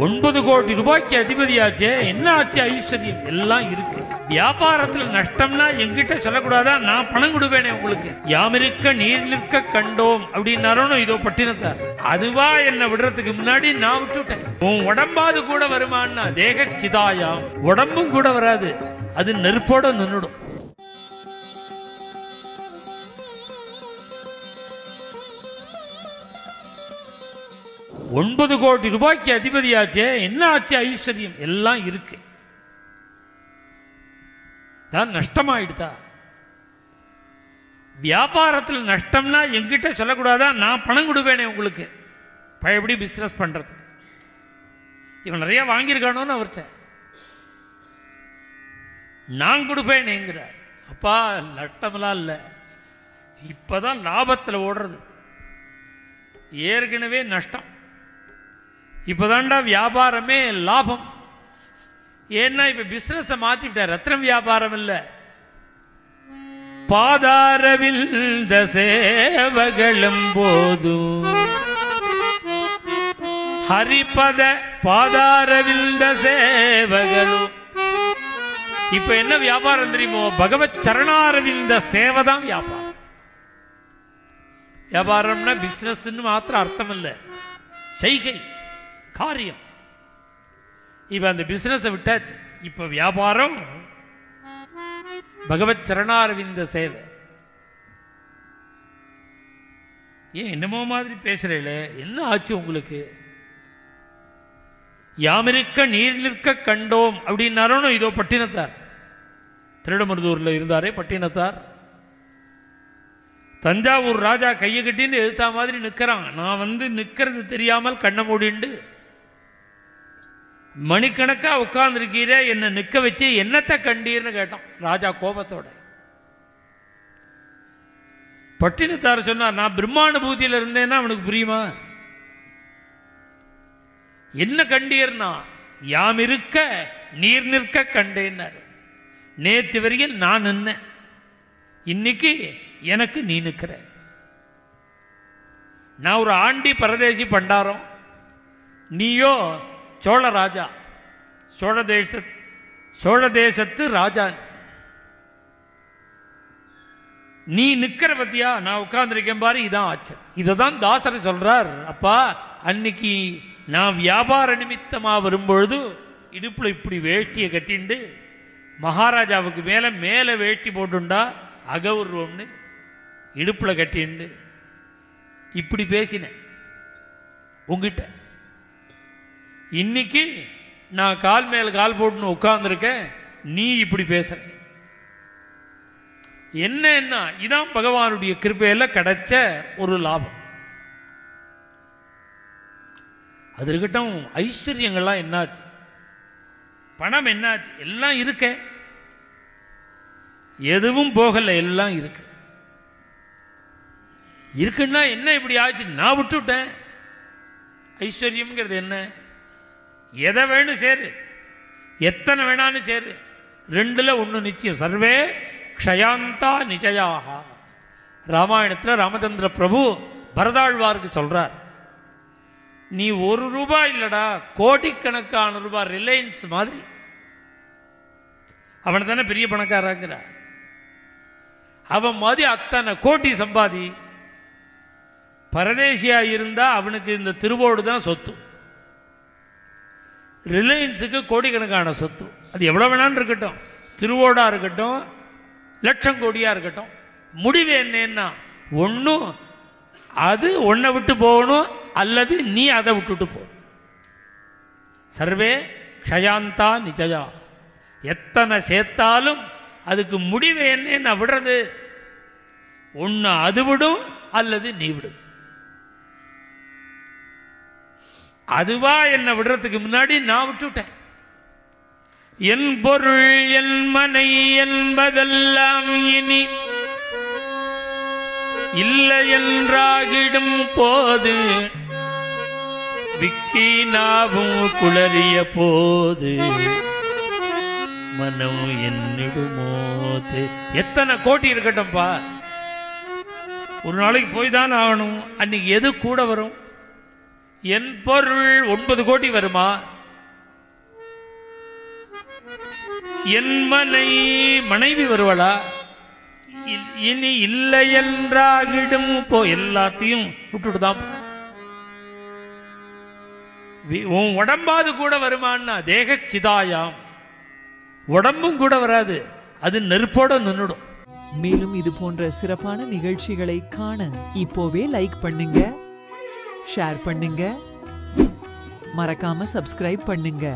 9 கோடி ரூபாய்க்கு அதிபதியாச்சே, என்ன ஆச்சு ஐஸ்வர்யம்? எல்லாம் இருக்கு. வியாபாரத்துல நஷ்டம்னா என்கிட்ட சொல்லக்கூடாதா? நான் பணம் கொடுப்பேனே உங்களுக்கு. யாமிருக்க நீர் நிற்க கண்டோம் அப்படின்னாரும் இதோ பட்டினத்தார். அதுவா என்ன விடுறதுக்கு முன்னாடி நான் விட்டுட்டேன். உன் உடம்பாது கூட வருமானா? தேக சிதாயாம், உடம்பும் கூட வராது, அது நெருப்போட நின்னுடும். ஒன்பது கோடி ரூபாய்க்கு அதிபதியாச்சே, என்ன ஆச்சு ஐஸ்வர்யம்? எல்லாம் இருக்கு. தான் நஷ்டமாயிடுதா? வியாபாரத்தில் நஷ்டம்னா என்கிட்ட சொல்லக்கூடாதா? நான் பணம் கொடுப்பேனே உங்களுக்கு. எப்படி பிசினஸ் பண்றதுக்கு? இவன் நிறைய வாங்கியிருக்கானோன்னு அவர்கிட்ட நான் கொடுப்பேனேங்கிறார். அப்பா நஷ்டமெல்லாம் இல்லை, இப்பதான் லாபத்தில் ஓடுறது. ஏற்கனவே நஷ்டம், இப்பதான்டா வியாபாரமே லாபம். ஏன்னா இப்ப பிசினஸ் மாத்திட்டார். ரத்னம் வியாபாரம் இல்ல, பாதாரவிந்த சேவகளும் போதும் ஹரிபத பாதாரவிந்த சேவகளும். இப்ப என்ன வியாபாரம் தெரியுமோ? பகவத் சரணாரவிந்த சேவை தான் வியாபாரம். வியாபாரம்னா பிசினஸ் மாத்திரம் அர்த்தம் இல்லை, செய்கை காரியம். இப்ப அந்த பிசினஸ் விட்டாச்சு, இப்ப வியாபாரம் பகவத் சரணாரவிந்த சேவை. ஏன் என்னமோ மாதிரி பேசுறீங்களே, என்ன ஆச்சு உங்களுக்கு? யாமிருக்க நீர் நிற்க கண்டோம் அப்படின்னாரும் இதோ பட்டினத்தார். திருடமருதூர்ல இருந்தாரே பட்டினத்தார், தஞ்சாவூர் ராஜா கையை கட்டின்னு எதிர்த்தா மாதிரி நிற்கிறான். நான் வந்து நிற்கிறது தெரியாமல் கண்ணை மூடிண்டு மணிக்கணக்கா உட்கார்ந்துருக்கீரே, என்ன நிற்க வச்சு என்னத்தை கண்டீர்னு கேட்டான் ராஜா கோபத்தோட. பட்டினத்தார் சொன்னார், நான் பிரம்மானுபூதியில் இருந்தேன்னா அவனுக்கு புரியுமா? என்ன கண்டீர்னா, யாம் இருக்க நீர் நிற்க கண்டேன்னார். நேற்று வரையில் நான் நின்ன, இன்னைக்கு எனக்கு நீ நிற்கிற. நான் ஒரு ஆண்டி பரதேசி பண்டாரம், நீயோ சோழ ராஜா, சோழ தேசத்து ராஜா. நீ நிக்கிற பத்தியா? நான் உட்கார்ந்துருக்கேன் பாரு, இதான் ஆச்சு. இதைதான் தாசர் சொல்றார். அப்பா அன்னைக்கு நான் வியாபார நிமித்தமா வரும்பொழுது இடுப்புல இப்படி வேஷ்டியை கட்டிண்டு மகாராஜாவுக்கு மேல வேஷ்டி போட்டுண்டா அகௌரவம்னு இடுப்புல கட்டிண்டு இப்படி பேசினேன் உங்ககிட்ட. இன்னைக்கு நான் கால் மேல கால் போட்டுன்னு உட்கார்ந்துருக்கேன், நீ இப்படி பேசுற. என்ன இதான் பகவானுடைய கிருபையில கிடைச்ச ஒரு லாபம். அது இருக்கட்டும், ஐஸ்வர்யங்கள்லாம் என்னாச்சு? பணம் என்னாச்சு? எல்லாம் இருக்க, எதுவும் போகல, எல்லாம் இருக்கு. இருக்குன்னா என்ன இப்படி ஆச்சு? நான் விட்டுட்டேன். ஐஸ்வர்யம்ங்கிறது என்ன? எதை வேணும் சேரு, எத்தனை வேணான்னு சேரு, ரெண்டுல ஒன்று நிச்சயம். சர்வே க்ஷயாந்தா நிச்சயாக. ராமாயணத்தில் ராமச்சந்திர பிரபு பரதாழ்வாருக்கு சொல்றார், நீ ₹1 இல்லடா, கோடிக்கணக்கான ரூபாய், ரிலையன்ஸ் மாதிரி. அவனை தானே பெரிய பணக்காரங்கிற. அவன் மாதிரி அத்தனை கோடி சம்பாதி, பரதேசியா இருந்தா அவனுக்கு இந்த திருவோடு தான் சொத்து. ரிலையன்ஸுக்கு கோடிக்கணக்கான சொத்து. அது எவ்வளோ வேணான்னு இருக்கட்டும், திருவோடா இருக்கட்டும், லட்சம் கோடியா இருக்கட்டும். முடிவு என்னன்னா, ஒன்றும் அது ஒன்றை விட்டு போகணும், அல்லது நீ அதை விட்டுட்டு போ. சர்வே க்ஷயாந்தா நிச்சயா. எத்தனை சேர்த்தாலும் அதுக்கு முடிவு என்ன விடுறது? ஒன்று அது விடும், அல்லது நீ விடும். அதுவா என்ன விடுறதுக்கு முன்னாடி நான் விட்டுட்டேன். என் பொருள் என் மனை என்பதெல்லாம் இனி இல்லை என்றாகிடும் போது, விக்கி நாவும் குளறிய போது, மனம் என்னிடுமோது. எத்தனை கோடி இருக்கட்டும்பா, ஒரு நாளைக்கு போய் தான் ஆகணும். அன்னைக்கு எது கூட வரும்? என் பொருள் 9 கோடி வருமா? என் மனைவி வருவாளா? இனி இல்லை என்றாகிடும். போ, எல்லாத்தையும் விட்டுட்டுதான். உன் உடம்பாது கூட வருமானா? தேக சிதாயாம். உடம்பும் கூட வராது, அது நெருப்போட நின்னுடும். மேலும் இது போன்ற சிறப்பான நிகழ்ச்சிகளை காண இப்போவே லைக் பண்ணுங்க, ஷேர் பண்ணுங்க, மறக்காம சப்ஸ்கிரைப் பண்ணுங்க.